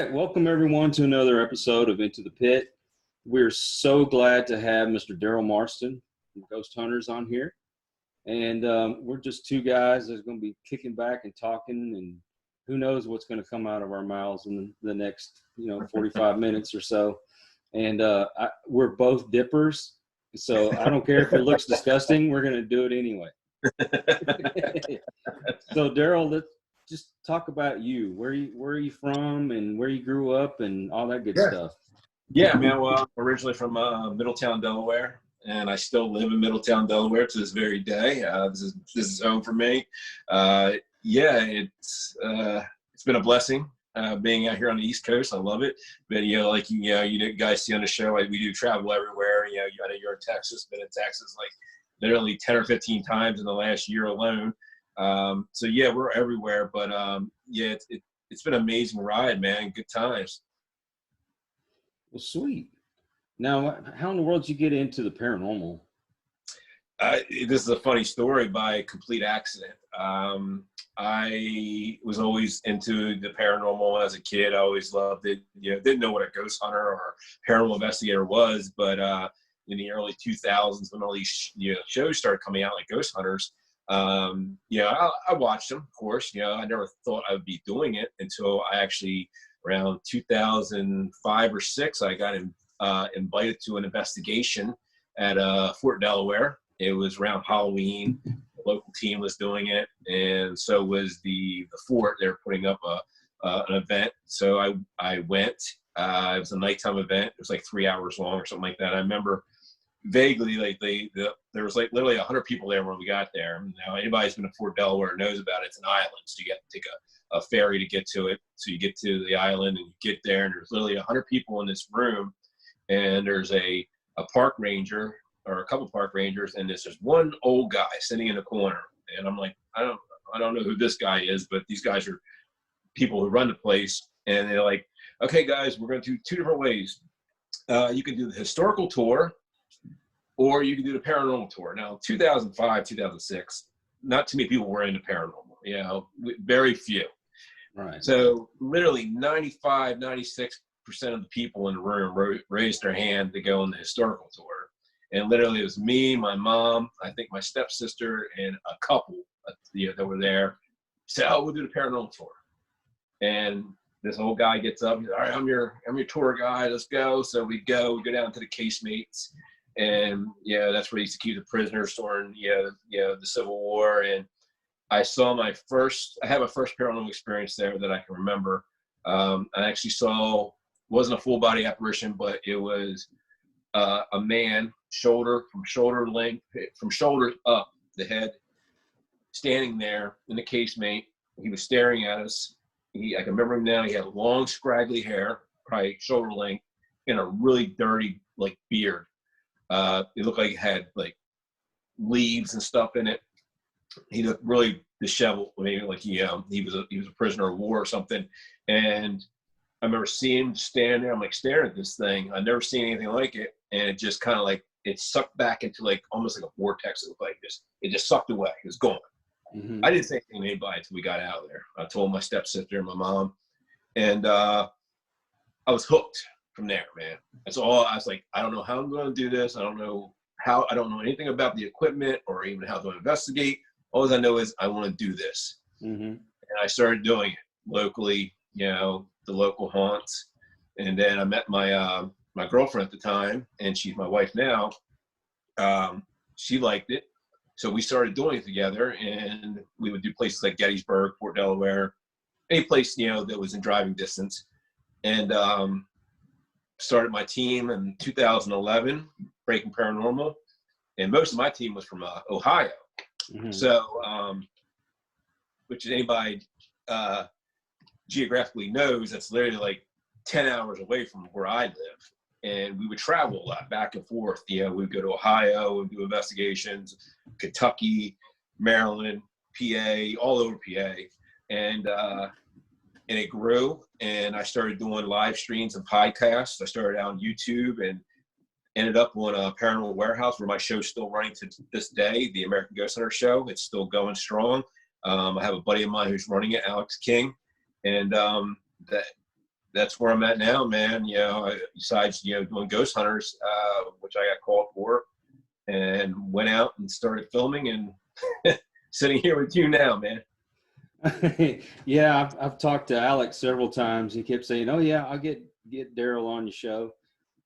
right, welcome everyone to another episode of Into the Pit. We're so glad to have Mr. Daryl Marston from Ghost Hunters on here. And we're just two guys that's going to be kicking back and talking, and who knows what's going to come out of our mouths in the next, 45 minutes or so. And we're both dippers, so I don't care if it looks disgusting. We're going to do it anyway. So Daryl, let's just talk about you. Where are you from, and where you grew up, and all that good stuff. Yeah, man. Well, I'm originally from Middletown, Delaware, and I still live in Middletown, Delaware to this very day. This is home for me. It's been a blessing being out here on the East Coast. I love it. But you guys see on the show, we do travel everywhere. I know you're in Texas. Been in Texas like literally 10 or 15 times in the last year alone. So yeah, we're everywhere. But it's been an amazing ride, man. Good times. Well, sweet. Now, how in the world did you get into the paranormal? This is a funny story by complete accident. I was always into the paranormal as a kid. I always loved it. Didn't know what a ghost hunter or paranormal investigator was, but in the early 2000s, when all these shows started coming out like Ghost Hunters, I watched them. Of course, I never thought I would be doing it until I actually around 2005 or 6, I got invited to an investigation at Fort Delaware. It was around Halloween. The local team was doing it, and so was the fort. They were putting up an event. So I went. It was a nighttime event. It was like 3 hours long or something like that. I remember vaguely, like there was like literally 100 people there when we got there. Now anybody who's been to Fort Delaware knows about it. It's an island, so you got to take a ferry to get to it. So you get to the island and you get there, and there's literally 100 people in this room, and there's a park ranger or a couple park rangers, and there's just one old guy sitting in the corner. And I'm like, I don't know who this guy is, but these guys are people who run the place. And they're like, okay, guys, we're going to do two different ways. You can do the historical tour, or you can do the paranormal tour. Now, 2005, 2006, not too many people were into paranormal, very few. Right. So literally 95, 96% of the people in the room raised their hand to go on the historical tour. And literally it was me, my mom, I think my stepsister, and a couple that were there. Said, oh, we'll do the paranormal tour. And this old guy gets up. He's like, all right, I'm your tour guide. Let's go. So we go down to the casemates. And that's where they used to keep the prisoners during the Civil War. And I have my first paranormal experience there that I can remember. I actually saw, wasn't a full body apparition, but it was a man, from shoulder up, the head, standing there in the casemate. He was staring at us. I can remember him now. He had long, scraggly hair, probably shoulder length, and a really dirty beard. It looked like it had leaves and stuff in it. He looked really disheveled, maybe like he was a prisoner of war or something. And I remember seeing him stand there. I'm staring at this thing. I'd never seen anything like it, and it just kind of it sucked back into almost like a vortex. It looked like this. It just sucked away. It was gone. Mm-hmm. I didn't say anything to anybody until we got out of there. I told my stepsister and my mom, and I was hooked from there, man. That's all. I was like, I don't know how I'm going to do this. I don't know anything about the equipment or even how to investigate. All I know is I want to do this. Mm-hmm. And I started doing it locally, the local haunts. And then I met my girlfriend at the time, and she's my wife now. She liked it. So we started doing it together, and we would do places like Gettysburg, Fort Delaware, any place, that was in driving distance. And started my team in 2011, Breaking Paranormal. And most of my team was from Ohio. Mm-hmm. So, which anybody geographically knows, that's literally 10 hours away from where I live. And we would travel a lot back and forth. We'd go to Ohio and do investigations, Kentucky, Maryland, PA, all over PA. And it grew, and I started doing live streams and podcasts. I started out on YouTube and ended up on a Paranormal Warehouse, where my show's still running to this day, the American Ghost Hunter Show. It's still going strong. I have a buddy of mine who's running it, Alex King. And that's where I'm at now, man. You know, besides, you know, doing ghost hunters, which I got called for, and went out and started filming, and sitting here with you now, man. Yeah, I've talked to Alex several times. He kept saying, "Oh yeah, I'll get Daryl on your show,"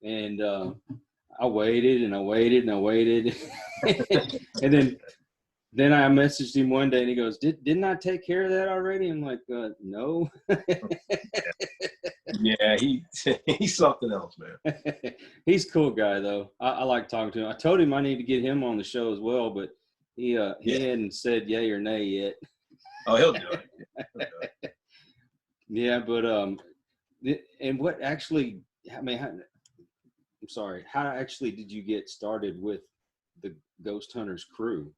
and I waited and I waited and I waited, and then I messaged him one day and he goes, "Didn't I take care of that already?" I'm like, "No." Yeah, he's something else, man. He's a cool guy though. I like talking to him. I told him I need to get him on the show as well, but he hadn't said yay or nay yet. Oh, he'll do it. He'll do it. Yeah, but and what actually? I mean, I'm sorry. How actually did you get started with the Ghost Hunters crew?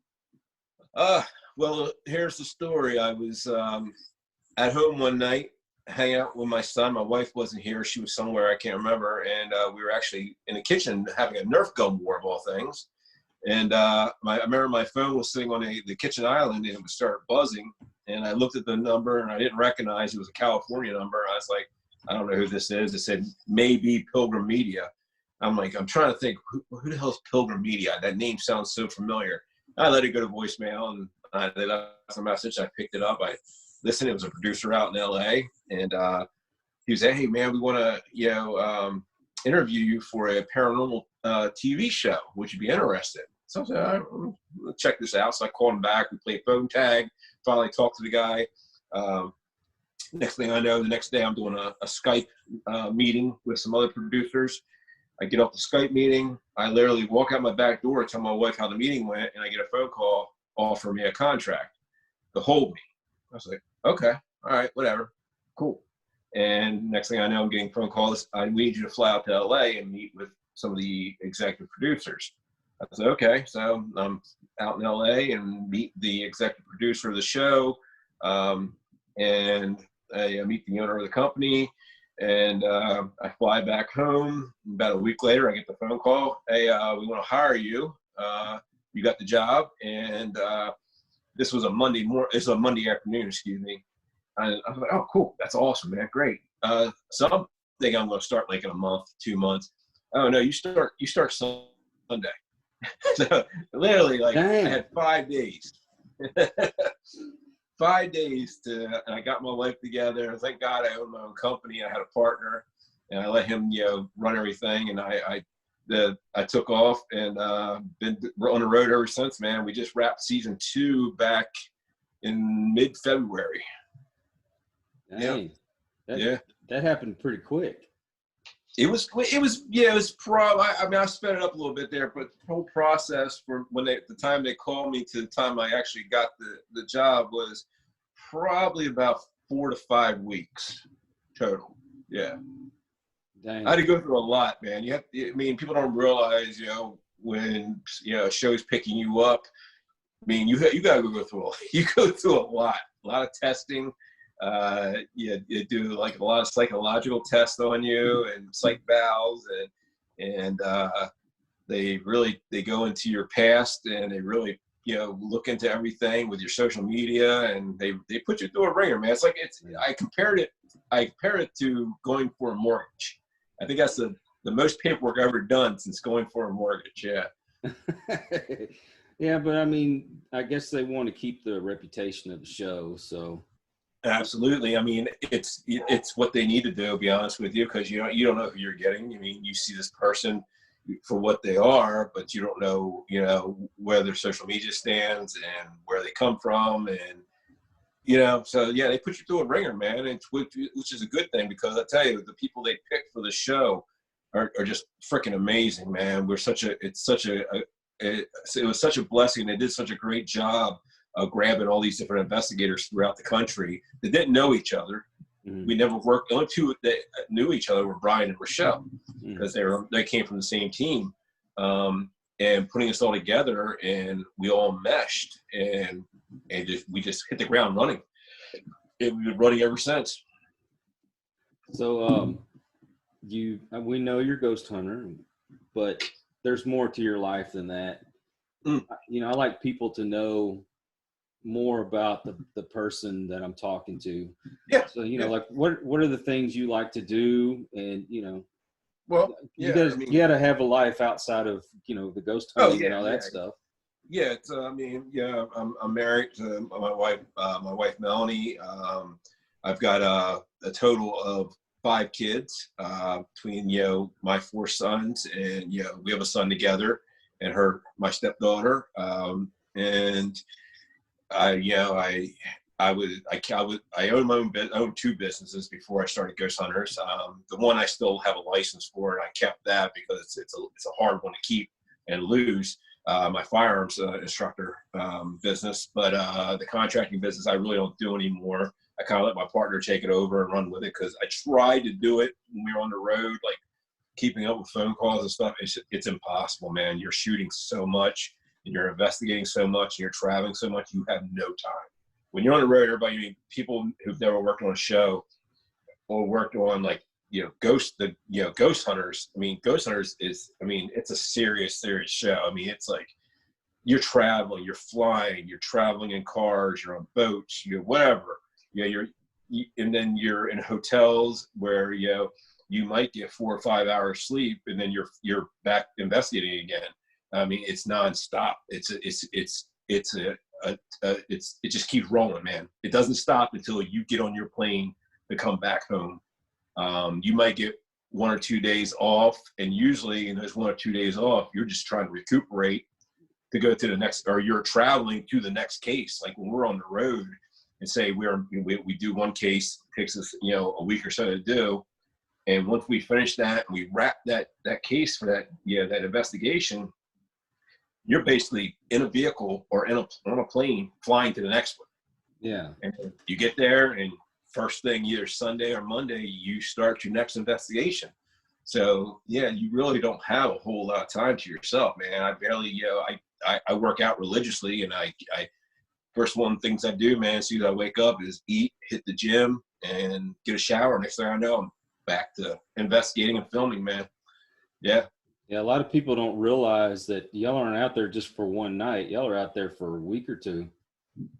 Well, here's the story. I was at home one night, hanging out with my son. My wife wasn't here; she was somewhere, I can't remember. And we were actually in the kitchen having a Nerf gun war of all things. And I remember my phone was sitting on the kitchen island, and it would start buzzing. And I looked at the number, and I didn't recognize it was a California number. I was like, I don't know who this is. It said maybe Pilgrim Media. I'm like, I'm trying to think, who the hell is Pilgrim Media? That name sounds so familiar. I let it go to voicemail, and they left a message. I picked it up. I listened. It was a producer out in L.A., and he was like, "Hey, man, we want to, interview you for a paranormal TV show. Would you be interested?" So I said, "All right, let's check this out." So I called him back. We played phone tag. Finally talked to the guy. Next thing I know, the next day I'm doing a Skype meeting with some other producers. I get off the Skype meeting. I literally walk out my back door, tell my wife how the meeting went, and I get a phone call offer me a contract to hold me. I was like, okay, all right, whatever, cool. And next thing I know, I'm getting phone calls. We need you to fly out to LA and meet with some of the executive producers. I said, okay. So I'm out in LA and meet the executive producer of the show. And I meet the owner of the company. And I fly back home. About a week later, I get the phone call. Hey, we want to hire you. You got the job. And this was a Monday afternoon, excuse me. I was like, oh, cool. That's awesome, man. Great. So I'm thinking I'm going to start like in a month, 2 months. Oh, no, you start Sunday. So literally, like, Dang. I had 5 days. 5 days and I got my life together. Thank God I owned my own company. I had a partner, and I let him, run everything. And I took off and been on the road ever since, man. We just wrapped season 2 back in mid-February. Dang. Yeah. That happened pretty quick. It was probably, I mean, I sped it up a little bit there, but the whole process from the time they called me to the time I actually got the job was probably about 4 to 5 weeks total. Yeah. Dang. I had to go through a lot, man. People don't realize, when, a show's picking you up, I mean, you got to go through a lot of testing. You do like a lot of psychological tests on you and psych valves, and they go into your past, and they really look into everything with your social media, and they put you through a ringer, man. It's like I compare it to going for a mortgage. I think that's the most paperwork I've ever done since going for a mortgage. Yeah. Yeah, but I mean, I guess they want to keep the reputation of the show, so. Absolutely. I mean, it's what they need to do, to be honest with you, because you don't know who you're getting. I mean, you see this person for what they are, but you don't know, where their social media stands and where they come from, and so yeah, they put you through a ringer, man, and which is a good thing, because I tell you, the people they pick for the show are just freaking amazing, man. It was such a blessing. They did such a great job of grabbing all these different investigators throughout the country that didn't know each other. Mm-hmm. We never worked. The only two that knew each other were Brian and Rochelle, because they came from the same team, and putting us all together, and we all meshed, and we just hit the ground running. And we've been running ever since. So we know you're a ghost hunter, but there's more to your life than that. I like people to know more about the person that I'm talking to. Yeah. So, like what are the things you like to do? And, Well, you yeah, guys, I mean, you got to have a life outside of, the ghost oh hunting and yeah, all yeah, that stuff. yeah. It's, I mean, yeah, I'm married to my wife Melanie. I've got a total of 5 kids between my 4 sons, and we have a son together, and my stepdaughter. And I own my own 2 businesses before I started Ghost Hunters. The one I still have a license for, and I kept that because it's a hard one to keep and lose. My firearms instructor business, but the contracting business I really don't do anymore. I kind of let my partner take it over and run with it, because I tried to do it when we were on the road, like keeping up with phone calls and stuff. It's impossible, man. You're shooting so much, and you're investigating so much, and you're traveling so much, you have no time. When you're on the road, people who've never worked on a show or worked on ghost hunters. I mean, Ghost Hunters it's a serious show. I mean, it's like you're traveling, you're flying, you're traveling in cars, you're on boats, whatever. And then you're in hotels where you might get 4 or 5 hours sleep, and then you're back investigating again. I mean, it's nonstop. It just keeps rolling, man. It doesn't stop until you get on your plane to come back home. You might get 1 or 2 days off, and usually in those 1 or 2 days off, you're just trying to recuperate to go to the next, or you're traveling to the next case. Like when we're on the road, and say we do one case, takes us a week or so to do, and once we finish that and we wrap that case for that that investigation, you're basically in a vehicle or on a plane flying to the next one. Yeah. And you get there, and first thing, either Sunday or Monday, you start your next investigation. So yeah, you really don't have a whole lot of time to yourself, man. I barely, I work out religiously, and I first one of the things I do, man, as soon as I wake up, is eat, hit the gym, and get a shower. Next thing I know, I'm back to investigating and filming, man. Yeah. Yeah, a lot of people don't realize that y'all aren't out there just for one night. Y'all are out there for a week or 2.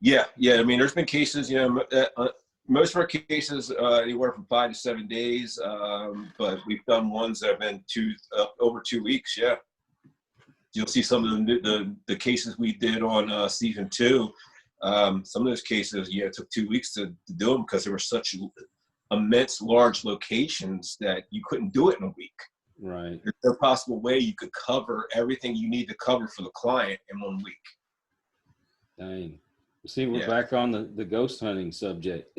Yeah. I mean, there's been cases, most of our cases anywhere from 5 to 7 days, but we've done ones that have been over 2 weeks. Yeah. You'll see some of the cases we did on season 2. Some of those cases, it took 2 weeks to do them, because there were such immense, large locations that you couldn't do it in a week. Right. There's no possible way you could cover everything you need to cover for the client in 1 week. Dang. See, we're back on the ghost hunting subject.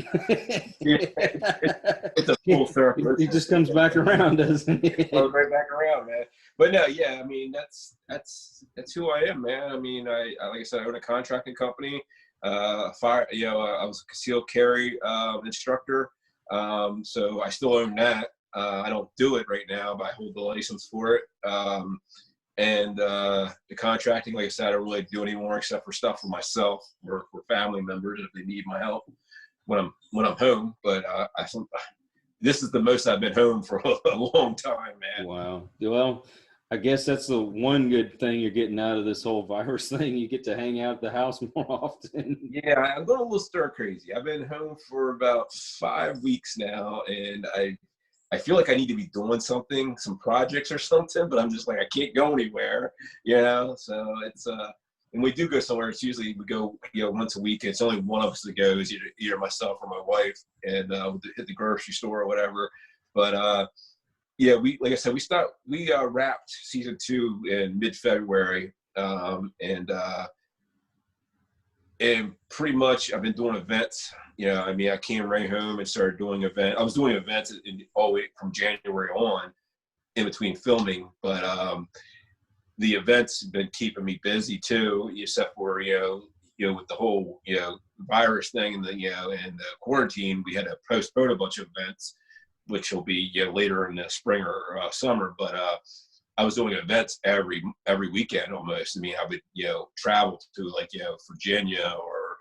It's a full circle. He just comes back around, doesn't he? Goes right back around, man. But no, yeah, I mean, that's who I am, man. I mean, I like I said, I own a contracting company. I was a concealed carry instructor, so I still own that. I don't do it right now, but I hold the license for it. And the contracting, like I said, I don't really do anymore, except for stuff for myself or for family members if they need my help when I'm home. But this is the most I've been home for a long time, man. Wow. Well, I guess that's the one good thing you're getting out of this whole virus thing. You get to hang out at the house more often. Yeah, I'm going a little stir crazy. I've been home for about 5 weeks now, and I feel like I need to be doing something, some projects or something, but I'm just like, I can't go anywhere, So it's when we do go somewhere, it's usually we go, once a week. It's only one of us that goes, either myself or my wife, and we'll hit the grocery store or whatever. But like I said, we wrapped season 2 in mid-February, and pretty much I've been doing events. I mean, I came right home and started doing events. I was doing events all the way from January on, in between filming. But the events have been keeping me busy too, except for with the whole virus thing and the quarantine, we had to postpone a bunch of events, which will be later in the spring or summer. But I was doing events every weekend almost. I mean, I would travel to Virginia or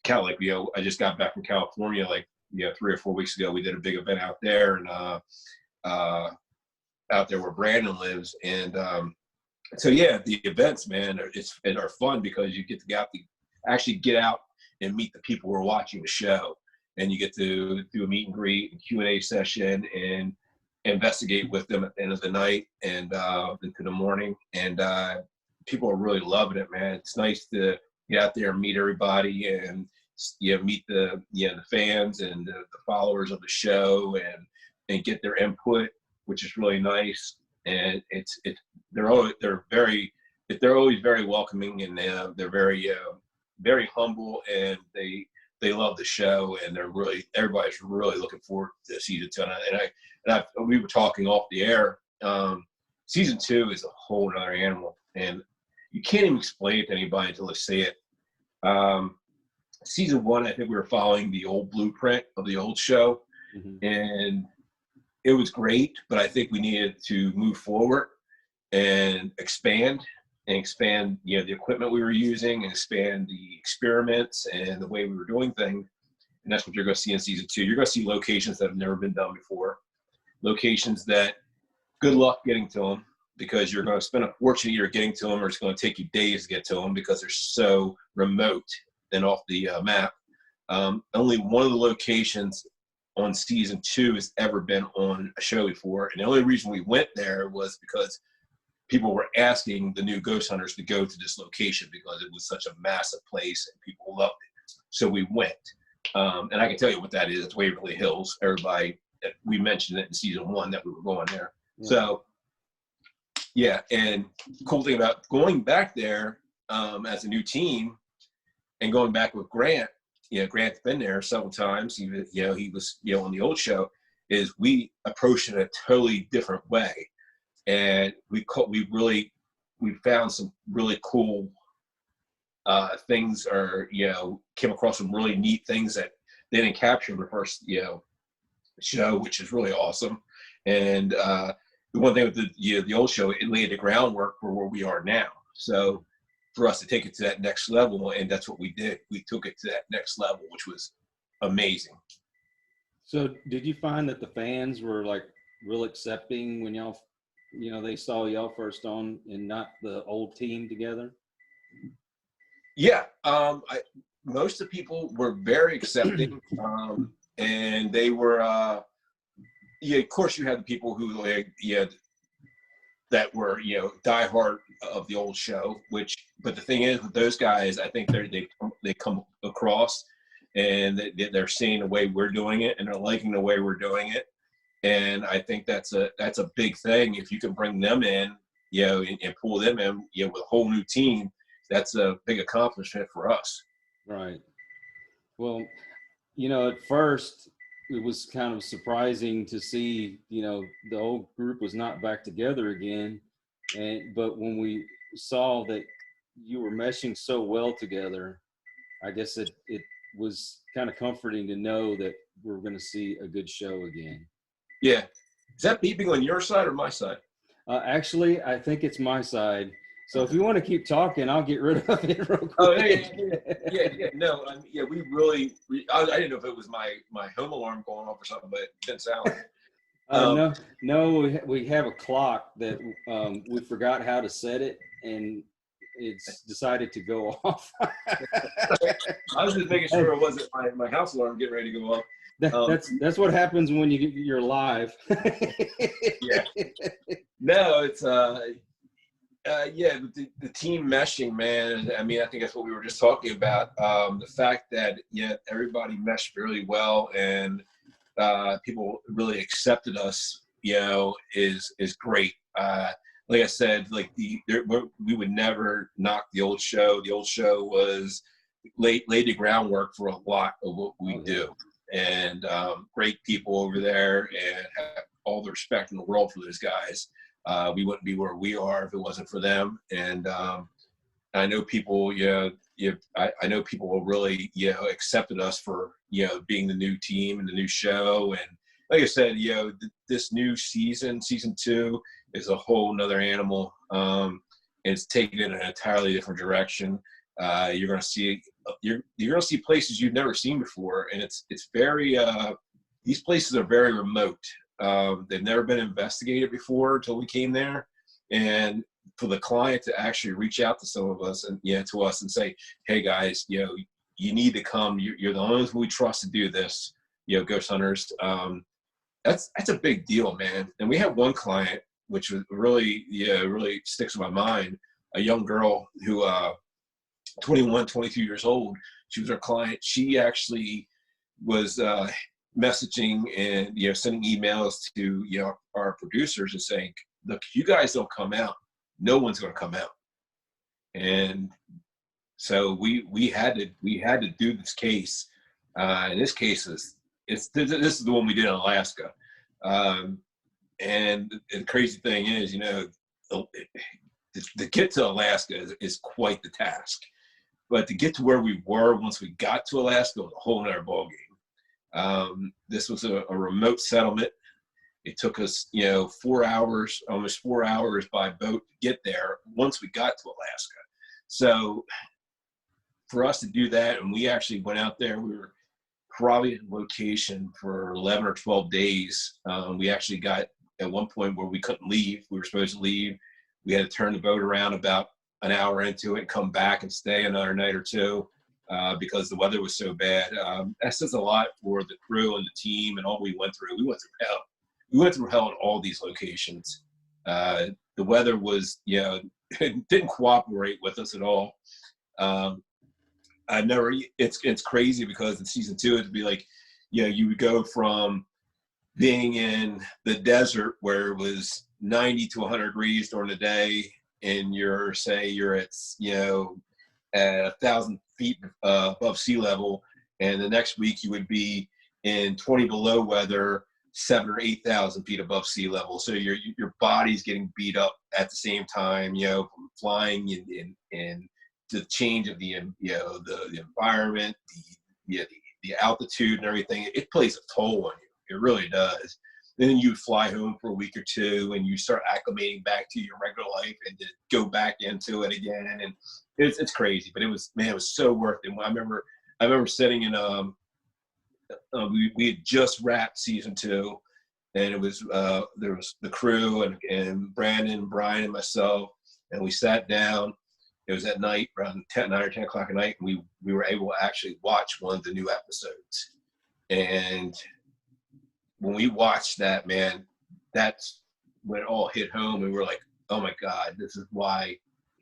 I just got back from California 3 or 4 weeks ago. We did a big event out there, and out there where Brandon lives. And so the events, man, are fun because you get to actually get out and meet the people who are watching the show. And you get to do a meet and greet and Q&A session and investigate with them at the end of the night and into the morning. And people are really loving it, man. It's nice to get out there and meet everybody and meet the fans and the followers of the show and get their input, which is really nice. And they're always very welcoming, and they're very humble, and they love the show, and everybody's really looking forward to season 2. And we were talking off the air. Season 2 is a whole other animal, and you can't even explain it to anybody until they see it. Season 1, I think we were following the old blueprint of the old show, and it was great, but I think we needed to move forward and expand the equipment we were using, and expand the experiments and the way we were doing things. And that's what you're going to see in season 2. You're going to see locations that have never been done before, locations that good luck getting to them, because you're going to spend a fortune either getting to them, or it's going to take you days to get to them because they're so remote and off the map. Only one of the locations on season 2 has ever been on a show before. And the only reason we went there was because people were asking the new ghost hunters to go to this location because it was such a massive place and people loved it. So we went. And I can tell you what that is. It's Waverly Hills. We mentioned it in season 1 that we were going there. Yeah. So, yeah. And cool thing about going back there as a new team and going back with Grant, Grant's been there several times. He was on the old show, is we approached it in a totally different way. And we found some really cool things, or came across some really neat things that they didn't capture in the first show, which is really awesome. And the one thing with the old show, it laid the groundwork for where we are now. So for us to take it to that next level, and that's what we did. We took it to that next level, which was amazing. So did you find that the fans were like real accepting when y'all, they saw y'all first on and not the old team together? Yeah. Most of the people were very accepting. And they were, of course you had the people who that were, diehard of the old show, but the thing is with those guys, I think they come across and they're seeing the way we're doing it, and they're liking the way we're doing it. And I think that's a big thing. If you can bring them in, and pull them in, with a whole new team, that's a big accomplishment for us. Right. Well, at first it was kind of surprising to see, the old group was not back together again. But when we saw that you were meshing so well together, I guess it was kind of comforting to know that we're going to see a good show again. Yeah. Is that beeping on your side or my side? Actually, I think it's my side. So if you want to keep talking, I'll get rid of it real quick. Oh, yeah. No, we really. I didn't know if it was my home alarm going off or something, but it didn't sound. No, we have a clock that we forgot how to set it, and it's decided to go off. I was just making sure it wasn't my house alarm getting ready to go off. That's what happens when you're live. Yeah. No, it's the team meshing, man. I mean, I think that's what we were just talking about. The fact that everybody meshed really well, and people really accepted us, is great. Like I said, we would never knock the old show. The old show was laid the groundwork for a lot of what we do. And great people over there, and have all the respect in the world for those guys. We wouldn't be where we are if it wasn't for them. And I know people, I know people really, accepted us for, being the new team and the new show. And like I said, this new season 2, is a whole nother animal. It's taken in an entirely different direction. You're going to see places you've never seen before, and it's very. These places are very remote. They've never been investigated before until we came there, and for the client to actually reach out to some of us and to us and say, "Hey guys, you you need to come. You're the only ones we trust to do this, ghost hunters. That's a big deal, man. And we had one client, which was really sticks in my mind, a young girl who, 21, 22 years old. She was our client. She actually was messaging and sending emails to our producers and saying, look, if you guys don't come out, no one's going to come out. And so we had to do this case. And this case this is the one we did in Alaska. And the crazy thing is, to get to Alaska is quite the task. But to get to where we were once we got to Alaska was a whole nother ballgame. This was a remote settlement. It took us, 4 hours, almost 4 hours by boat to get there once we got to Alaska. So for us to do that, and we actually went out there, we were probably in location for 11 or 12 days. We actually got at one point where we couldn't leave. We were supposed to leave. We had to turn the boat around about an hour into it and come back and stay another night or two because the weather was so bad. That says a lot for the crew and the team and all we went through. We went through hell. We went through hell in all these locations. The weather was, it didn't cooperate with us at all. It's crazy because in season 2, it'd be like, you would go from being in the desert where it was 90 to 100 degrees during the day, and you're at 1,000 feet above sea level, and the next week you would be in 20 below weather, 7,000 or 8,000 feet above sea level. So your body's getting beat up at the same time, from flying and the change of the environment, the altitude and everything. It plays a toll on you. It really does. Then you fly home for a week or two and you start acclimating back to your regular life and to go back into it again. And it's crazy, but it was so worth it. I remember sitting in, we had just wrapped season 2, and it was, there was the crew and Brandon, Brian and myself, and we sat down. It was at night, around 9 or 10 o'clock at night, and we were able to actually watch one of the new episodes. And when we watched that, man, that's when it all hit home, and we're like, oh my God, this is why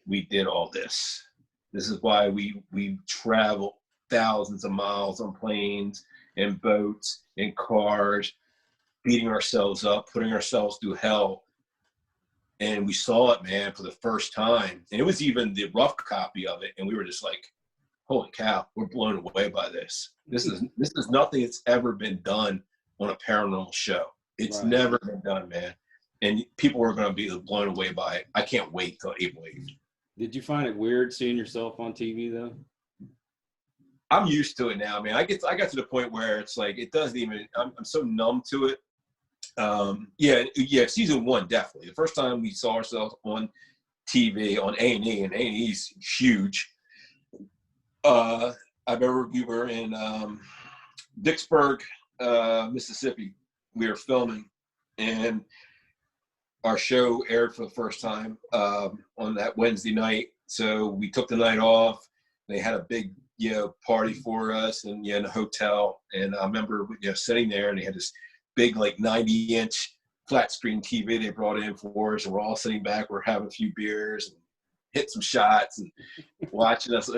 we did all this. This is why we traveled thousands of miles on planes and boats and cars, beating ourselves up, putting ourselves through hell. And we saw it, man, for the first time. And it was even the rough copy of it. And we were just like, holy cow, we're blown away by this. This is nothing that's ever been done on a paranormal show. It's Right. never been done, man. And people are going to be blown away by it. I can't wait till April 8th. Did you find it weird seeing yourself on TV though? I'm used to it now, man. I got to the point where it's like, it doesn't even, I'm so numb to it. Season 1, definitely. The first time we saw ourselves on TV on A&E, and A&E's huge. I remember we were in Vicksburg, Mississippi. We were filming, and our show aired for the first time on that Wednesday night. So we took the night off. They had a big party for us and in a hotel. And I remember sitting there, and they had this big 90-inch flat screen TV they brought in for us, and we're all sitting back. We're having a few beers and hit some shots and watching us,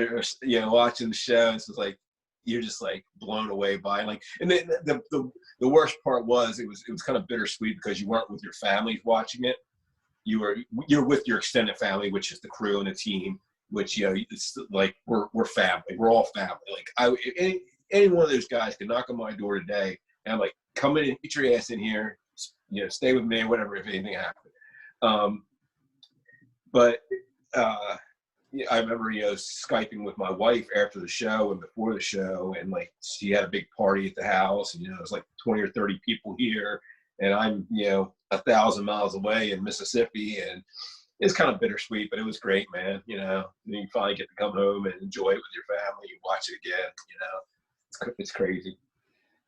watching the show. And so it's like you're just blown away by it. And the worst part was it was kind of bittersweet because you weren't with your family watching it. You're with your extended family, which is the crew and the team. Which it's like we're family. We're all family. Any one of those guys could knock on my door today, and I'm like, come in, get your ass in here, stay with me, whatever, if anything happened. I remember, Skyping with my wife after the show and before the show, and she had a big party at the house, and it was 20 or 30 people here, and I'm 1,000 miles away in Mississippi, and it's kind of bittersweet, but it was great, man. And you finally get to come home and enjoy it with your family and watch it again. It's crazy.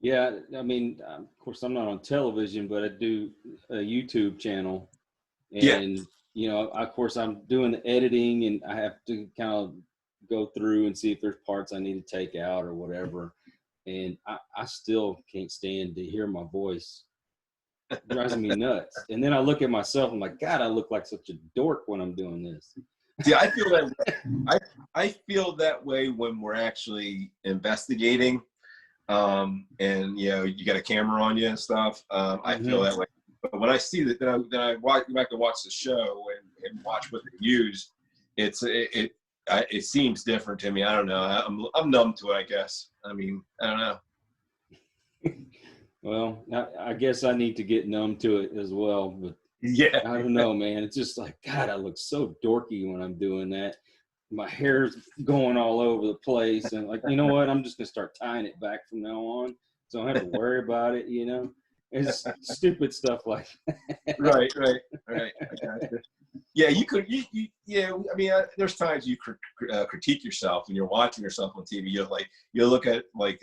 Yeah, I mean, of course, I'm not on television, but I do a YouTube channel, and of course, I'm doing the editing, and I have to kind of go through and see if there's parts I need to take out or whatever. And I still can't stand to hear my voice. It drives me nuts. And then I look at myself, I'm like, God, I look like such a dork when I'm doing this. See, I feel that way. I feel that way when we're actually investigating, and you got a camera on you and stuff. I feel that way. But when I see that, then I go back to watch the show and watch what they use. It seems different to me. I don't know. I'm numb to it, I guess. I mean, I don't know. Well, I guess I need to get numb to it as well, but yeah, I don't know, man. It's just like, God, I look so dorky when I'm doing that. My hair's going all over the place, and like, you know what? I'm just gonna start tying it back from now on, so I don't have to worry about it. It's stupid stuff like that. Right. Yeah, you could. Yeah, I mean, there's times you critique yourself when you're watching yourself on TV. You look at an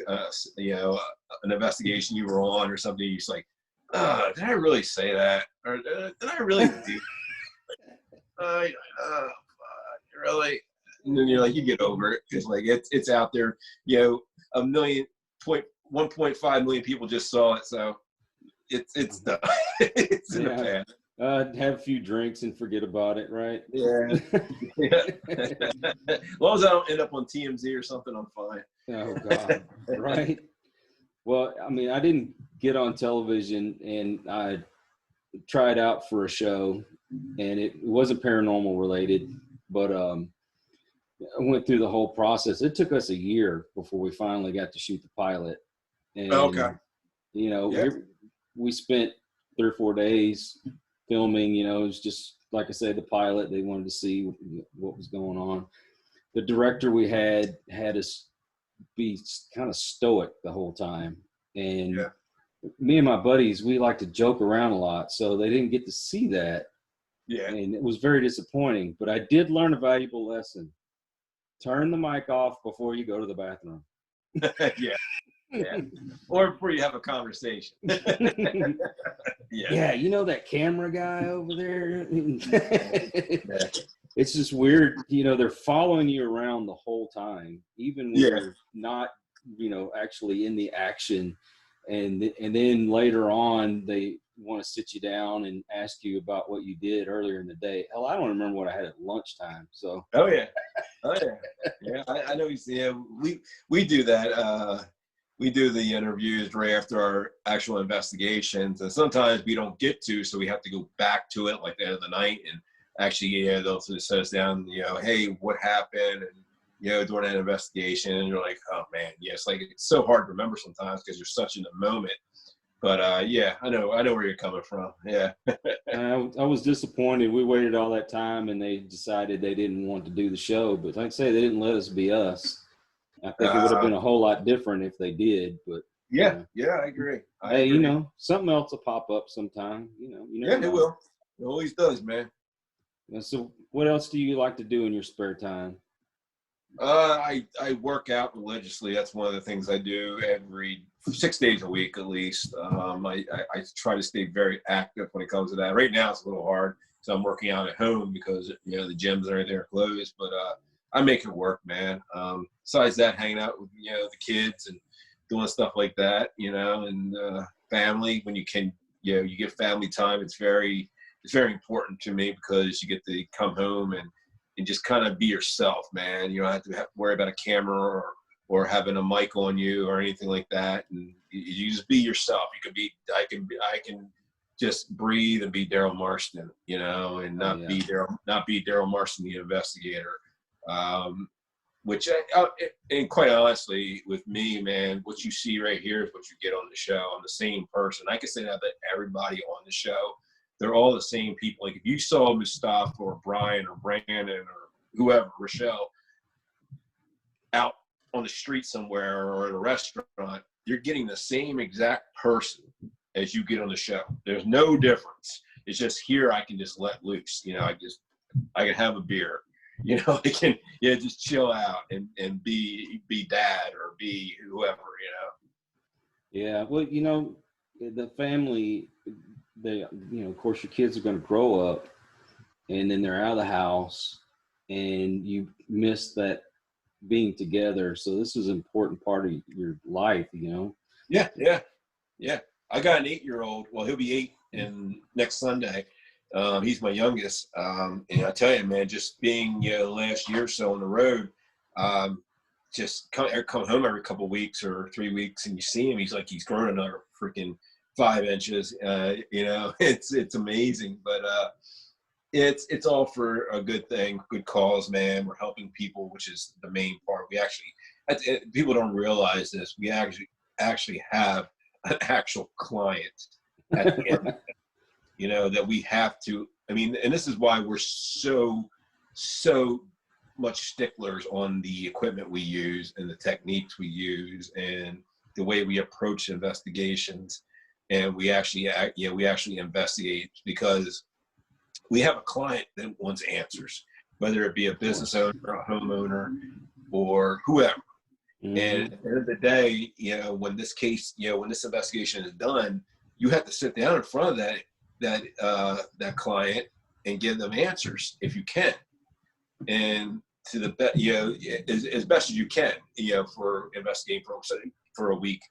investigation you were on or something. You're just like, did I really say that, or did I really do? Really? And then you're like, you get over it. It's like it's out there. 1.5 million people just saw it, so it's done. It's in the past. Have a few drinks and forget about it, right? Yeah. As long as I don't end up on TMZ or something, I'm fine. Oh, God. Right? Well, I mean, I didn't get on television, and I tried out for a show, and it wasn't paranormal related, but I went through the whole process. It took us a year before we finally got to shoot the pilot. And, okay. We spent 3 or 4 days filming. It was just, like I said, the pilot. They wanted to see what was going on. The director we had us be kind of stoic the whole time. And me and my buddies, we like to joke around a lot, so they didn't get to see that. Yeah. And it was very disappointing, but I did learn a valuable lesson. Turn the mic off before you go to the bathroom. Yeah. Or before you have a conversation. Yeah, that camera guy over there. It's just weird. They're following you around the whole time, even when you're not, actually in the action. And then later on, they want to sit you down and ask you about what you did earlier in the day. Hell, I don't remember what I had at lunchtime. So. Oh yeah. Yeah. I know. Yeah, we do that. We do the interviews right after our actual investigations, and sometimes we don't get to, so we have to go back to it like the end of the night, and actually, they'll sort of set us down, hey, what happened, and during that investigation, and you're like, oh man, it's like it's so hard to remember sometimes because you're such in the moment. But I know where you're coming from. Yeah. I was disappointed. We waited all that time, and they decided they didn't want to do the show. But like I say, they didn't let us be us. I think it would have been a whole lot different if they did, but I agree. Something else will pop up sometime. It will. It always does, man. So, what else do you like to do in your spare time? I work out religiously. That's one of the things I do every 6 days a week at least. I try to stay very active when it comes to that. Right now it's a little hard, so I'm working out at home because the gyms and everything are closed. But I make it work, man. Besides that, hanging out with the kids and doing stuff like that, and family. When you can, you get family time. It's very important to me because you get to come home and just kind of be yourself, man. You don't have to worry about a camera or having a mic on you or anything like that. And you just be yourself. You can be. I can just breathe and be Daryl Marston, and not be Daryl Marston, the investigator. And quite honestly, with me, man, what you see right here is what you get on the show. I'm the same person. I can say that everybody on the show, they're all the same people. Like if you saw Mustafa or Brian or Brandon or whoever, Rochelle, out on the street somewhere or at a restaurant, you're getting the same exact person as you get on the show. There's no difference. It's just here I can just let loose. I can have a beer. I can just chill out and be dad or be whoever. Yeah, well, the family, of course, your kids are going to grow up, and then they're out of the house, and you miss that being together. So this is an important part of your life, you know? Yeah. I got an 8-year-old. Well, he'll be 8 in next Sunday. He's my youngest. And I tell you, man, just being, the last year or so on the road, just come home every couple of weeks or 3 weeks, and you see him. He's like he's grown another freaking 5 inches. It's amazing, but it's all for a good thing, good cause, man. We're helping people, which is the main part. We actually, people don't realize this. We actually have an actual client at the end. That we have to. I mean, and this is why we're so much sticklers on the equipment we use and the techniques we use and the way we approach investigations. And we actually investigate because we have a client that wants answers, whether it be a business owner, a homeowner, or whoever. Mm-hmm. And at the end of the day, when this case, when this investigation is done, you have to sit down in front of that client and give them answers if you can, and to the best, as best as you can, for investigating for a week,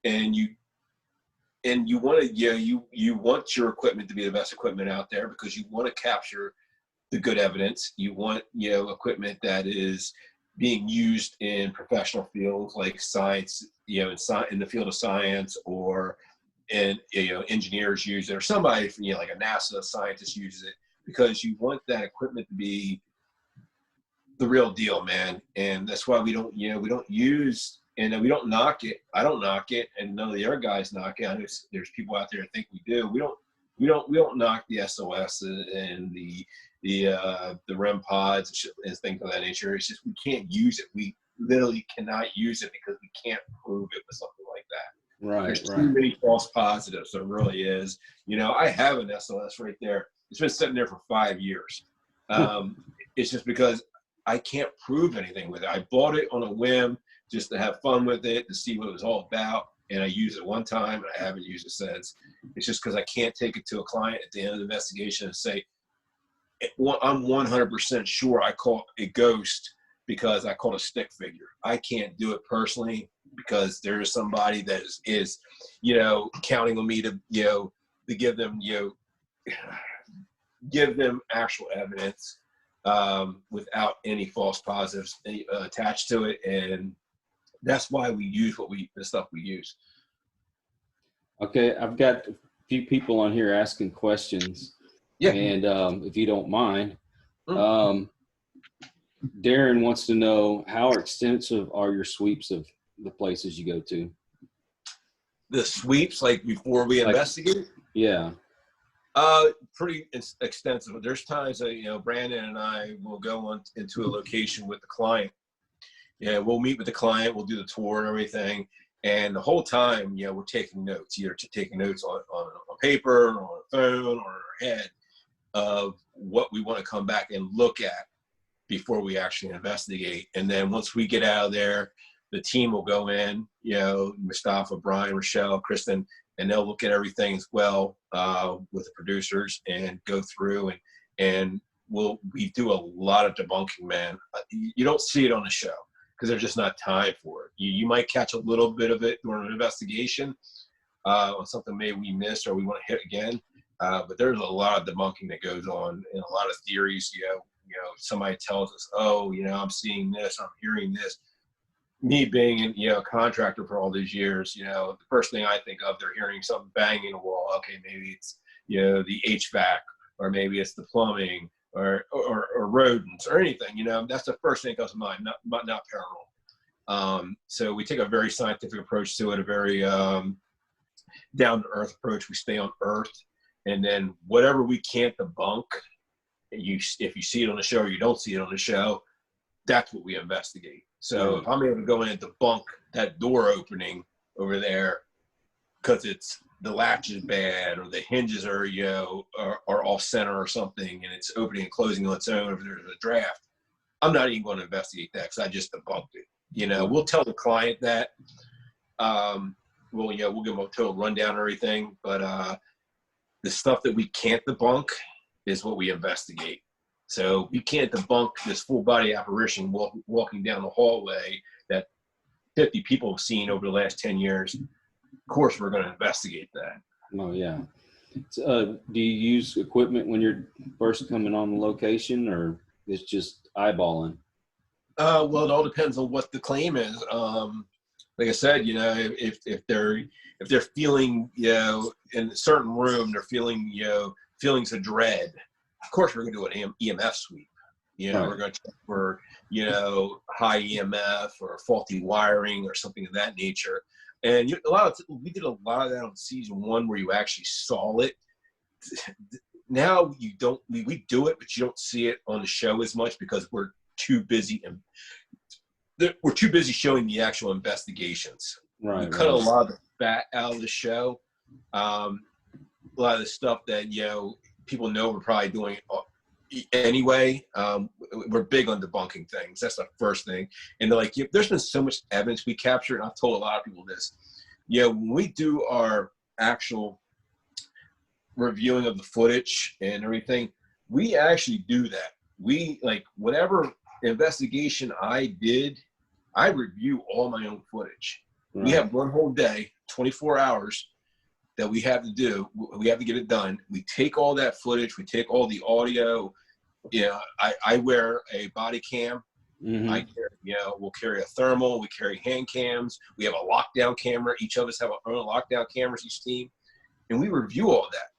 and you want to, you want your equipment to be the best equipment out there because you want to capture the good evidence. You want, equipment that is being used in professional fields like science, in the field of science, or engineers use it, or somebody, like a NASA scientist uses it, because you want that equipment to be the real deal, man. And that's why we don't use, and we don't knock it. I don't knock it, and none of the other guys knock it. I know there's people out there that think we do. We don't knock the SOS and the REM pods and things of that nature. It's just we can't use it. We literally cannot use it because we can't prove it with something like that. Right. There's too many false positives. There really is. I have an SOS right there. It's been sitting there for 5 years. It's just because I can't prove anything with it. I bought it on a whim just to have fun with it, to see what it was all about. And I used it one time, and I haven't used it since. It's just because I can't take it to a client at the end of the investigation and say, I'm 100% sure I caught a ghost because I caught a stick figure. I can't do it personally because there is somebody that is counting on me to give them actual evidence without any false positives attached to it, and that's why we use the stuff we use. Okay, I've got a few people on here asking questions. Yeah. And if you don't mind, Darren wants to know, how extensive are your sweeps of the places you go to? The sweeps, like before we investigate? Yeah. Pretty extensive. There's times that, Brandon and I will go into a location with the client. Yeah, we'll meet with the client, we'll do the tour and everything. And the whole time, we're taking notes, either taking notes on paper or on a phone or our head of what we want to come back and look at before we actually investigate. And then once we get out of there, the team will go in, Mustafa, Brian, Rochelle, Kristen, and they'll look at everything as well with the producers and go through and we do a lot of debunking, man. You don't see it on the show because there's just not time for it. You might catch a little bit of it during an investigation on something maybe we missed or we want to hit again. But there's a lot of debunking that goes on and a lot of theories. Somebody tells us, I'm seeing this, I'm hearing this. Me being a contractor for all these years, the first thing I think of, they're hearing something banging a wall. Okay, maybe it's the HVAC, or maybe it's the plumbing, or rodents, or anything. That's the first thing that comes to mind, not paranormal. So we take a very scientific approach to it, a very down to earth approach. We stay on earth, and then whatever we can't debunk, if you see it on the show or you don't see it on the show, that's what we investigate. So if I'm able to go in and debunk that door opening over there because the latch is bad or the hinges are are off center or something, and it's opening and closing on its own, if there's a draft, I'm not even going to investigate that because I just debunked it. We'll tell the client that. We'll give them a total rundown and everything, but the stuff that we can't debunk is what we investigate. So you can't debunk this full body apparition walking down the hallway that 50 people have seen over the last 10 years. Of course, we're going to investigate that. Oh, yeah. Do you use equipment when you're first coming on the location, or it's just eyeballing? Well, it all depends on what the claim is. Like I said, if they're feeling, in a certain room, they're feeling, feelings of dread. Of course, we're going to do an EMF sweep. Right. We're going to check for, high EMF or faulty wiring or something of that nature. And we did a lot of that on season 1 where you actually saw it. Now you don't. We do it, but you don't see it on the show as much because we're too busy showing the actual investigations. Right. We cut a lot of the fat out of the show. A lot of the stuff that people know we're probably doing anyway. We're big on debunking things. That's the first thing. And they're like, there's been so much evidence we captured, and I've told a lot of people this. When we do our actual reviewing of the footage and everything, we actually do that. We, like, whatever investigation I did, I review all my own footage. Right. We have one whole day, 24 hours, that we have to do. We have to get it done. We take all that footage. We take all the audio. I wear a body cam. Mm-hmm. We'll carry a thermal. We carry hand cams. We have a lockdown camera. Each of us have our own lockdown cameras, each team. And we review all that.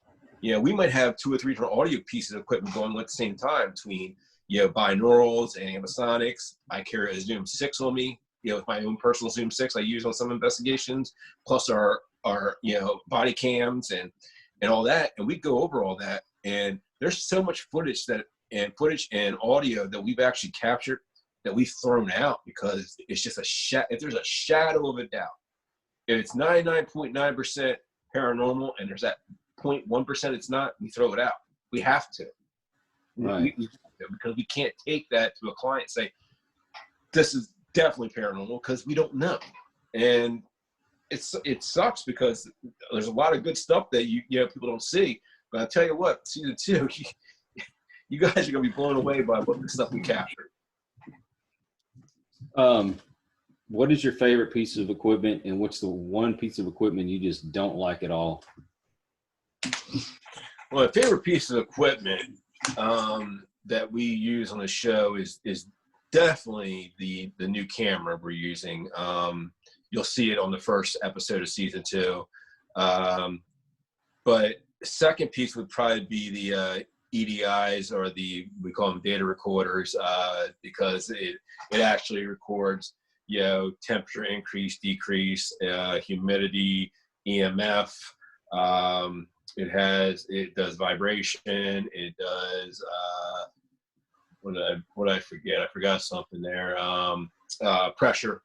We might have 2 or 3 different audio pieces of equipment going at the same time between, binaurals and ambisonics. I carry a Zoom 6 on me, with my own personal Zoom 6 I use on some investigations, plus our body cams and all that. And we go over all that. And there's so much footage and audio that we've actually captured that we've thrown out because it's just if there's a shadow of a doubt, if it's 99.9% paranormal and there's that 0.1% it's not, we throw it out. We have to. Right. Because we can't take that to a client and say, this is definitely paranormal, because we don't know. And it sucks because there's a lot of good stuff that people don't see. But I'll tell you what, season 2, you guys are going to be blown away by what the stuff we captured. What is your favorite piece of equipment, and what's the one piece of equipment you just don't like at all? Well, my favorite piece of equipment that we use on the show is definitely the new camera we're using. You'll see it on the first episode of season 2. But the second piece would probably be the EDIs, or we call them data recorders, because it actually records, temperature increase, decrease, humidity, EMF. It does vibration. It does, what did I forget? I forgot something there. Pressure.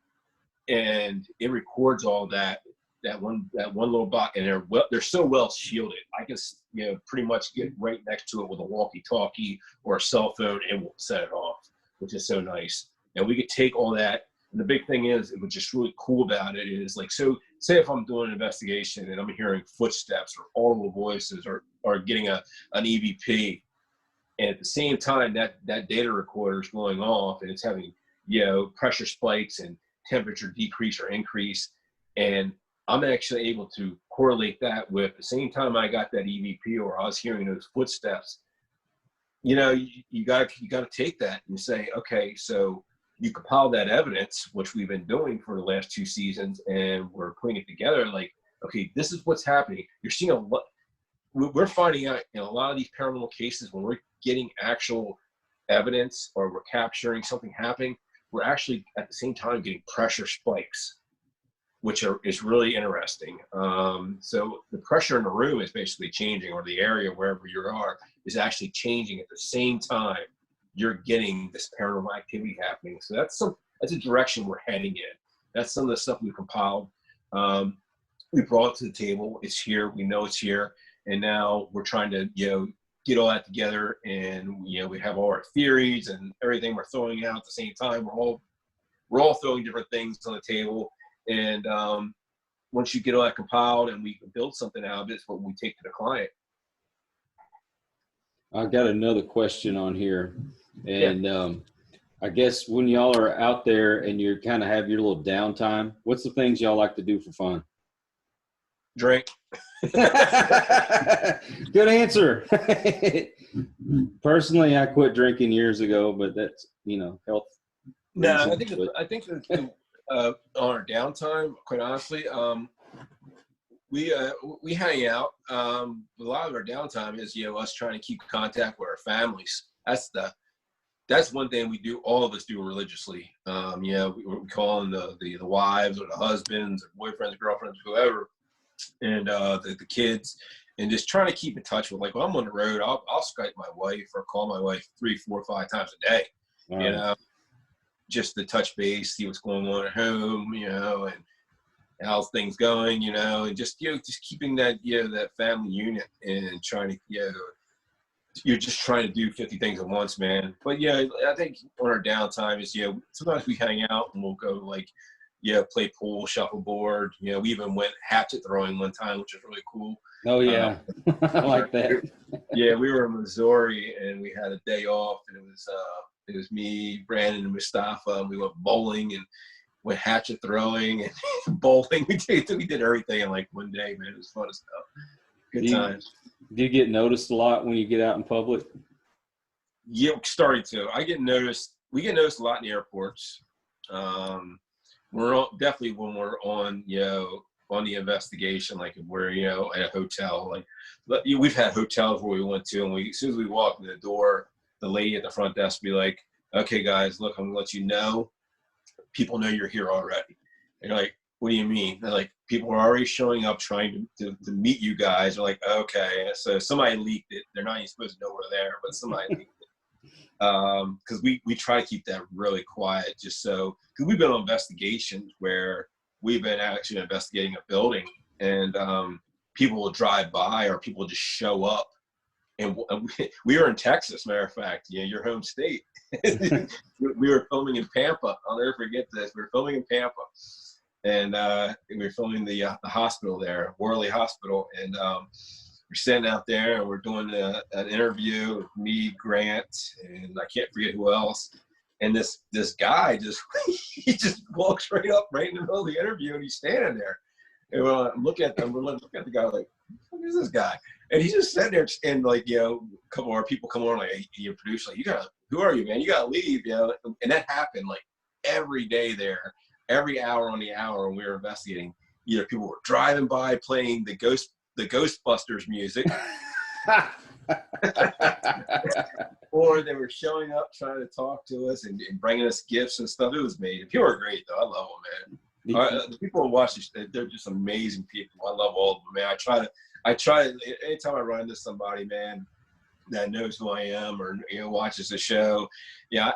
And it records all that one little box, and they're so well shielded. I can pretty much get right next to it with a walkie-talkie or a cell phone and we'll set it off, which is so nice. And we could take all that. And the big thing is, what's just really cool about it is, like, so say if I'm doing an investigation and I'm hearing footsteps or audible voices or getting an EVP, and at the same time that data recorder is going off and it's having pressure spikes and temperature decrease or increase, and I'm actually able to correlate that with the same time I got that EVP or I was hearing those footsteps. You got to take that and say, okay, so you compile that evidence, which we've been doing for the last 2 seasons, and we're putting it together. Like, okay, this is what's happening. You're seeing a lot. We're finding out in a lot of these paranormal cases, when we're getting actual evidence or we're capturing something happening, we're actually at the same time getting pressure spikes, which is really interesting. So the pressure in the room is basically changing, or the area wherever you are is actually changing at the same time you're getting this paranormal activity happening. So that's a direction we're heading in. That's some of the stuff we compiled. We brought it to the table. It's here. We know it's here. And now we're trying to, get all that together, and, we have all our theories and everything we're throwing out at the same time. We're all throwing different things on the table. And once you get all that compiled and we can build something out of it, it's what we take to the client. I got another question on here, and I guess when y'all are out there and you kind of have your little downtime, what's the things y'all like to do for fun? Drink. Good answer. Personally, I quit drinking years ago, but that's, health. No, reasons, I think that on our downtime, quite honestly, we hang out. A lot of our downtime is us trying to keep contact with our families. That's one thing we do. All of us do religiously. We call in the wives or the husbands or boyfriends, girlfriends, whoever, and the kids, and just trying to keep in touch with. Like when I'm on the road, I'll Skype my wife or call my wife 3, 4, 5 times a day. Wow. Just to touch base, see what's going on at home, and how's things going, and just keeping that that family unit and trying to you're just trying to do 50 things at once, man. But I think on our downtime is sometimes we hang out and we'll go play pool, shuffleboard. We even went hatchet throwing one time, which was really cool. Oh yeah, I like that. We were in Missouri and we had a day off, and it was me, Brandon, and Mustafa, and we went bowling and went hatchet throwing and bowling. We did everything in like one day, man. It was fun as stuff. Good times. Do you get noticed a lot when you get out in public? Yeah, starting to. We get noticed a lot in the airports. We're definitely when we're on the investigation, like if we're at a hotel. Like we've had hotels where we went to, and as soon as we walk in the door, the lady at the front desk be like, "Okay, guys, look, I'm gonna let you know. People know you're here already." And you're like, "What do you mean?" They're like, "People are already showing up trying to meet you guys." They're like, "Okay." So somebody leaked it. They're not even supposed to know we're there, but somebody leaked it. Because we try to keep that really quiet, just so, because we've been on investigations where we've been actually investigating a building, and people will drive by or people just show up. And we were in Texas, matter of fact, your home state. We were filming in Pampa. I'll never forget this. We were filming in Pampa, and we were filming the hospital there, Worley Hospital, and we're sitting out there and we're doing an interview with me, Grant, and I can't forget who else. And this guy he just walks right up right in the middle of the interview, and he's standing there. And we're looking at the guy like, who is this guy? And he's just sitting there, and a couple of our people come on, like, "Hey, your producer, who are you, man? You gotta leave, And that happened like every day there, every hour on the hour when we were investigating. Either people were driving by playing the Ghostbusters music, or they were showing up trying to talk to us and bringing us gifts and stuff. It was amazing. People are great, though. I love them, man. The people who watch this, they're just amazing people. I love all of them, man. I try anytime I run into somebody, man, that knows who I am or watches the show,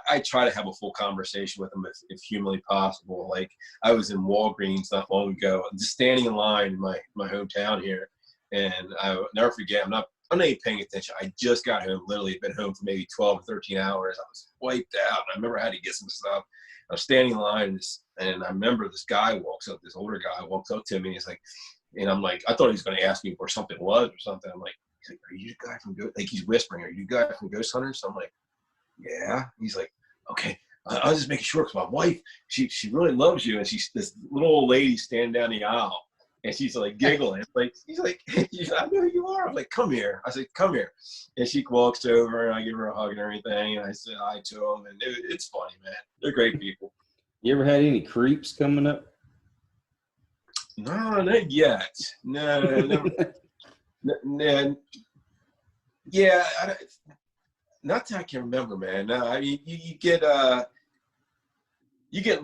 I try to have a full conversation with them if humanly possible. Like I was in Walgreens not long ago, just standing in line in my hometown here, and I'll never forget. I'm not even paying attention. I just got home. Literally been home for maybe 12 or 13 hours. I was wiped out. I remember I had to get some stuff. I was standing in line, and I remember this older guy walks up to me. He's like, and I'm like, I thought he was going to ask me where something was or something. I'm like, he's like, "Are you the guy from Ghost?" Like he's whispering, "Are you the guy from Ghost Hunters?" So I'm like, "Yeah." He's like, "Okay, I was just making sure because my wife, she really loves you, and she's this little old lady standing down the aisle, and she's like giggling. He's like, "I know who you are." I'm like, "Come here." I said, "Come here," and she walks over, and I give her a hug and everything, and I said hi to them, and it's funny, man. They're great people. You ever had any creeps coming up? No, not yet. No, never. Yeah, not that I can remember, man. No, I mean, you get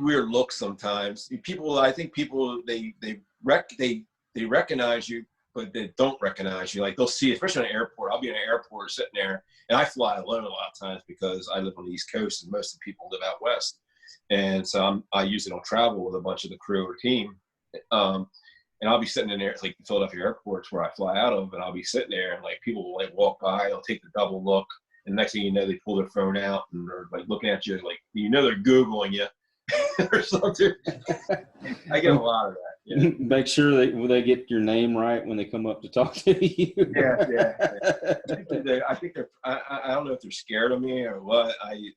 weird looks sometimes. I think people they recognize you, but they don't recognize you. Like they'll see, especially in an airport. I'll be in an airport sitting there, and I fly alone a lot of times because I live on the East Coast, and most of the people live out west. And so I usually don't travel with a bunch of the crew or team. And I'll be sitting in there, like the Philadelphia airports where I fly out of, and I'll be sitting there, and like people will like walk by, they'll take the double look, and the next thing you know, they pull their phone out and they're like looking at you, like they're Googling you or something. I get a lot of that. Yeah. Make sure they get your name right when they come up to talk to you. Yeah. I think they're. I don't know if they're scared of me or what. I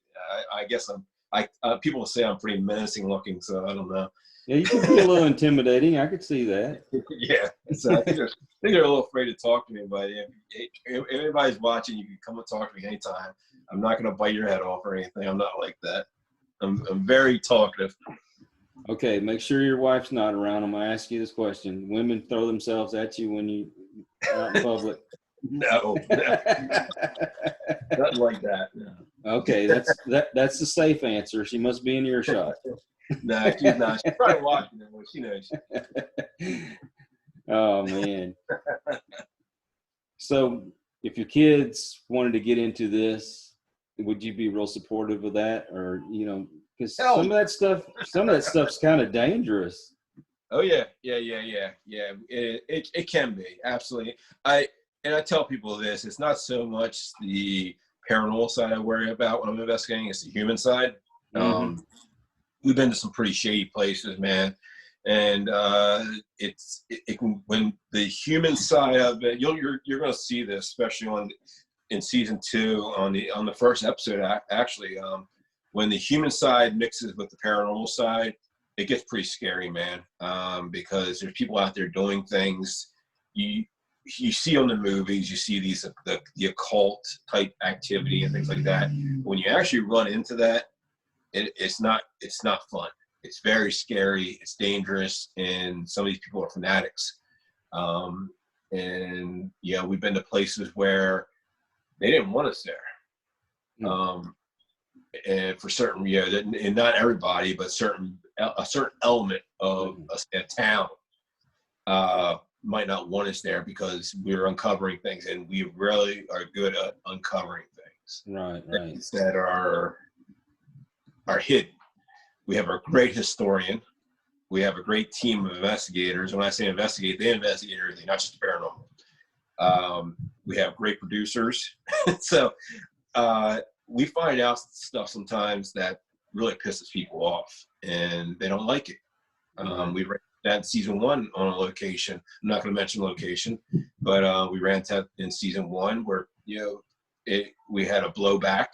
guess people say I'm pretty menacing looking, so I don't know. Yeah, you could be a little intimidating. I could see that. Yeah. So I think they're a little afraid to talk to me. But if anybody's watching, you can come and talk to me anytime. I'm not going to bite your head off or anything. I'm not like that. I'm very talkative. Okay, make sure your wife's not around. I'm gonna ask you this question: women throw themselves at you when you are out in public? No, nothing like that. No. Okay, that's the safe answer. She must be in earshot. No, she's not. She's probably watching it. Well, she knows. Oh man. So, if your kids wanted to get into this, would you be real supportive of that, or because some of that stuff's kind of dangerous. Oh yeah. It can be, absolutely. I tell people this: it's not so much the paranormal side I worry about when I'm investigating; it's the human side. Mm-hmm. We've been to some pretty shady places, man, and it can, when the human side of it, you're going to see this, especially in season 2 on the first episode, actually. When the human side mixes with the paranormal side, it gets pretty scary, man. Because there's people out there doing things you see on the movies. You see the occult type activity and things like that. When you actually run into that, it's not fun. It's very scary. It's dangerous, and some of these people are fanatics. And we've been to places where they didn't want us there. And for certain, and not everybody, but a certain element of a town might not want us there because we're uncovering things, and we really are good at uncovering things. Right. Things that are hidden. We have a great historian. We have a great team of investigators. When I say investigate, they investigate everything, not just the paranormal. We have great producers. So we find out stuff sometimes that really pisses people off, and they don't like it. We ran that in season 1 on a location. I'm not going to mention location, but we ran that in season 1 where we had a blowback,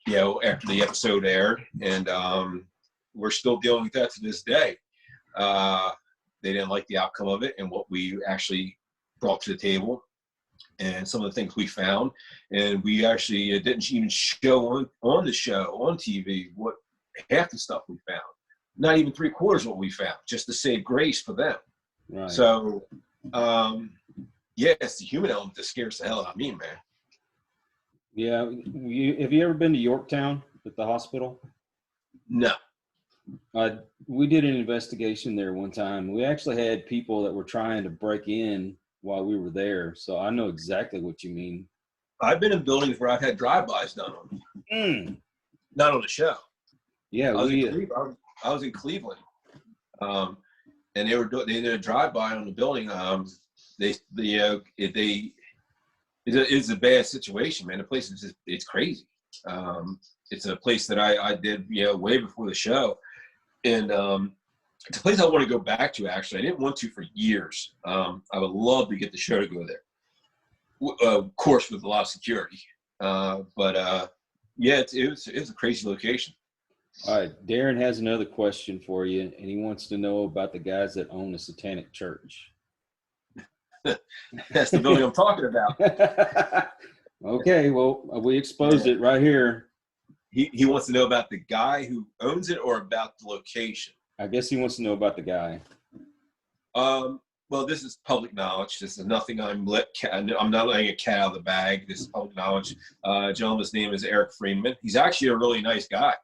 after the episode aired, and we're still dealing with that to this day. They didn't like the outcome of it and what we actually brought to the table, and some of the things we found, and we actually didn't even show on the show on TV what half the stuff we found, not even 3/4 what we found, just to save grace for them. Right. So it's the human element that scares the hell out of me, man. Yeah. Have you ever been to Yorktown at the hospital? No. We did an investigation there one time. We actually had people that were trying to break in while we were there, so I know exactly what you mean. I've been in buildings where I've had drive-bys done on them. Not on the show. Yeah, I was in Cleveland, and they did a drive-by on the building. It's a bad situation, man. The place is it's crazy. It's a place that I did way before the show, and it's a place I want to go back to. Actually, I didn't want to for years. I would love to get the show to go there. Of course, with a lot of security, but it was a crazy location. All right, Darren has another question for you, and he wants to know about the guys that own the Satanic Church. That's the building I'm talking about. Okay, well, we exposed it right here. He wants to know about the guy who owns it or about the location. I guess he wants to know about the guy. Well, this is public knowledge. This is nothing I'm not letting a cat out of the bag. This is public knowledge. Gentleman's name is Eric Freeman. He's actually a really nice guy.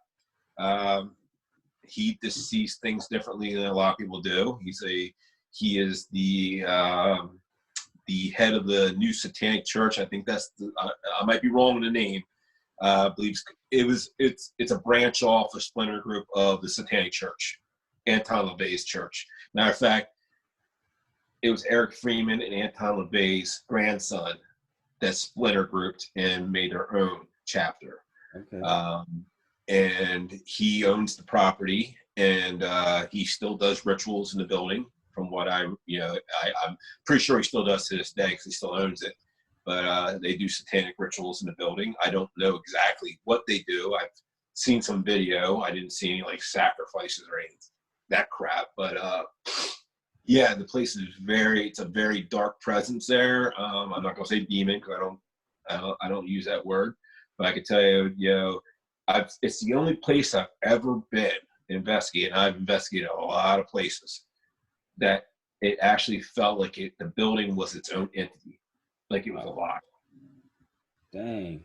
He sees things differently than a lot of people do. He is the head of the new Satanic Church. I think that's I might be wrong in the name. I believe it's a branch off, a splinter group of the Satanic Church, Anton LaVey's church. Matter of fact, it was Eric Freeman and Anton LaVey's grandson that splinter grouped and made their own chapter. Okay. And he owns the property, and he still does rituals in the building. from what I'm pretty sure he still does to this day because he still owns it. But they do satanic rituals in the building. I don't know exactly what they do. I've seen some video. I didn't see any like sacrifices or anything that crap. But yeah, the place is it's a very dark presence there. I'm not gonna say demon because I don't use that word, but I can tell you, it's the only place I've ever been investigating. I've investigated a lot of places that it actually felt like the building was its own entity, like it was alive. Dang.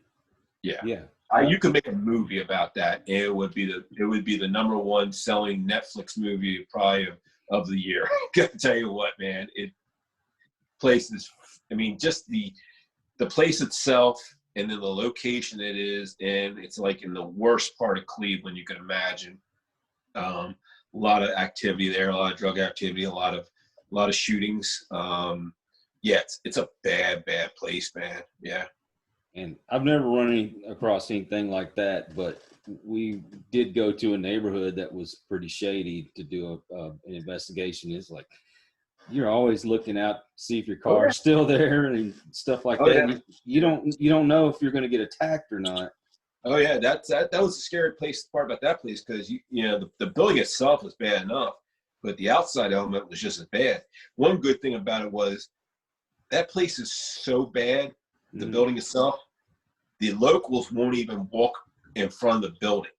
Yeah. Yeah. You could make a movie about that. And it would be the #1 selling Netflix movie probably of the year. I gotta tell you what, man, just the place itself, and then the location it is, and it's like in the worst part of Cleveland you can imagine. A lot of activity there, a lot of drug activity, a lot of shootings. Yeah, it's a bad place, man. Yeah. And I've never run across anything like that, but we did go to a neighborhood that was pretty shady to do an investigation. It's like you're always looking out to see if your car's still there and stuff like that. Yeah. You don't know if you're going to get attacked or not. Oh yeah, that was the scary part about that place because the building itself was bad enough, but the outside element was just as bad. One good thing about it was that place is so bad. The building itself, the locals won't even walk in front of the building.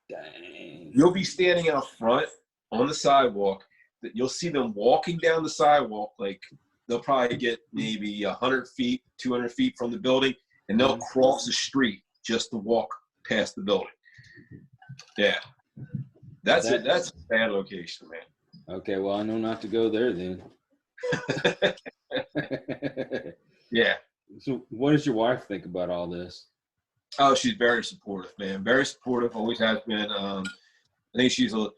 Dang. You'll be standing out front on the sidewalk. That you'll see them walking down the sidewalk, like they'll probably get maybe 100 feet, 200 feet from the building, and they'll cross the street just to walk past the building. Yeah, that's a bad location, man. Okay, well I know not to go there then. Yeah. So what does your wife think about all this? Oh, she's very supportive, man. Very supportive. Always has been. I think she's a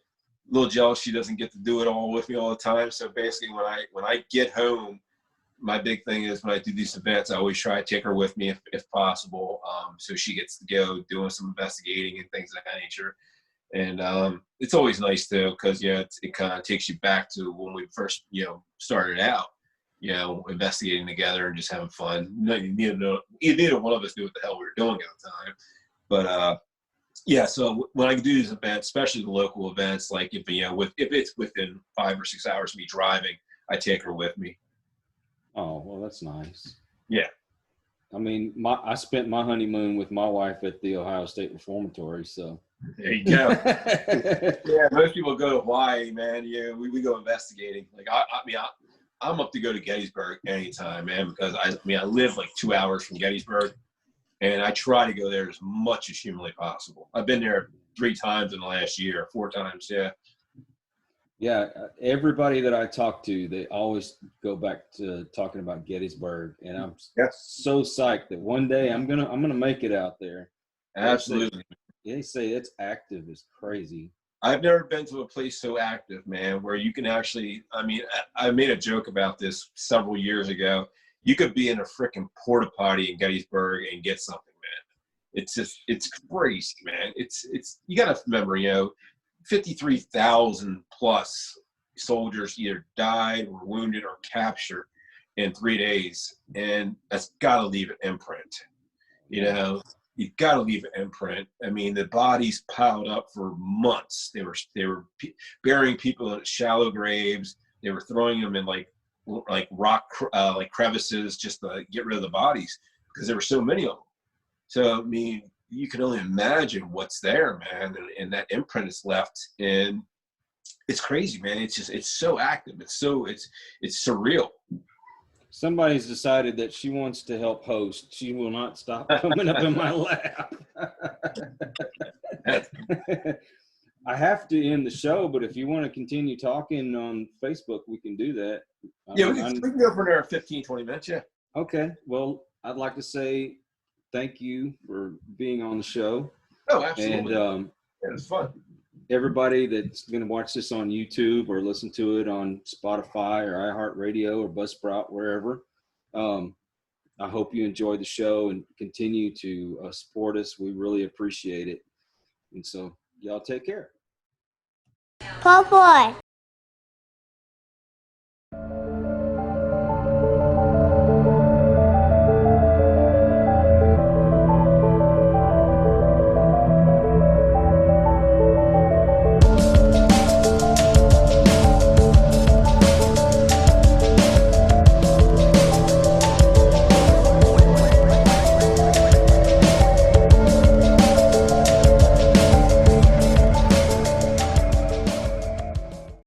little jealous she doesn't get to do it all with me all the time. So basically, when I get home, my big thing is when I do these events, I always try to take her with me if possible, so she gets to go doing some investigating and things of that nature. And it's always nice too because it kind of takes you back to when we first started out. Investigating together and just having fun. Neither one of us knew what the hell we were doing at the time. But yeah, so when I do these events, especially the local events, like if it's within 5 or 6 hours of me driving, I take her with me. Oh, well, that's nice. Yeah. I mean, I spent my honeymoon with my wife at the Ohio State Reformatory, so. There you go. Yeah, most people go to Hawaii, man. Yeah, we go investigating. Like I'm up to go to Gettysburg anytime, man, because I live like 2 hours from Gettysburg, and I try to go there as much as humanly possible. I've been there 3 times in the last year, 4 times, yeah. Yeah, everybody that I talk to, they always go back to talking about Gettysburg, and I'm so psyched that one day I'm gonna make it out there. Absolutely. They say it's active as crazy. I've never been to a place so active, man, where you can actually, I made a joke about this several years ago. You could be in a freaking porta potty in Gettysburg and get something, man. It's crazy, man. You got to remember, 53,000 plus soldiers either died or wounded or captured in 3 days. And that's got to leave an imprint, You've got to leave an imprint. I mean, the bodies piled up for months. They were burying people in shallow graves. They were throwing them in like rock, like crevices, just to get rid of the bodies because there were so many of them. So I mean, you can only imagine what's there, man, and that imprint is left. And it's crazy, man. It's so active. It's surreal. Somebody's decided that she wants to help host. She will not stop coming up in my lap. I have to end the show, but if you want to continue talking on Facebook, we can do that. Yeah, we can go for another 15, 20 minutes, yeah. Okay. Well, I'd like to say thank you for being on the show. Oh, absolutely. And it was fun. Everybody that's going to watch this on YouTube or listen to it on Spotify or iHeartRadio or Buzzsprout, wherever, I hope you enjoy the show and continue to support us. We really appreciate it. And so y'all take care. Po boy.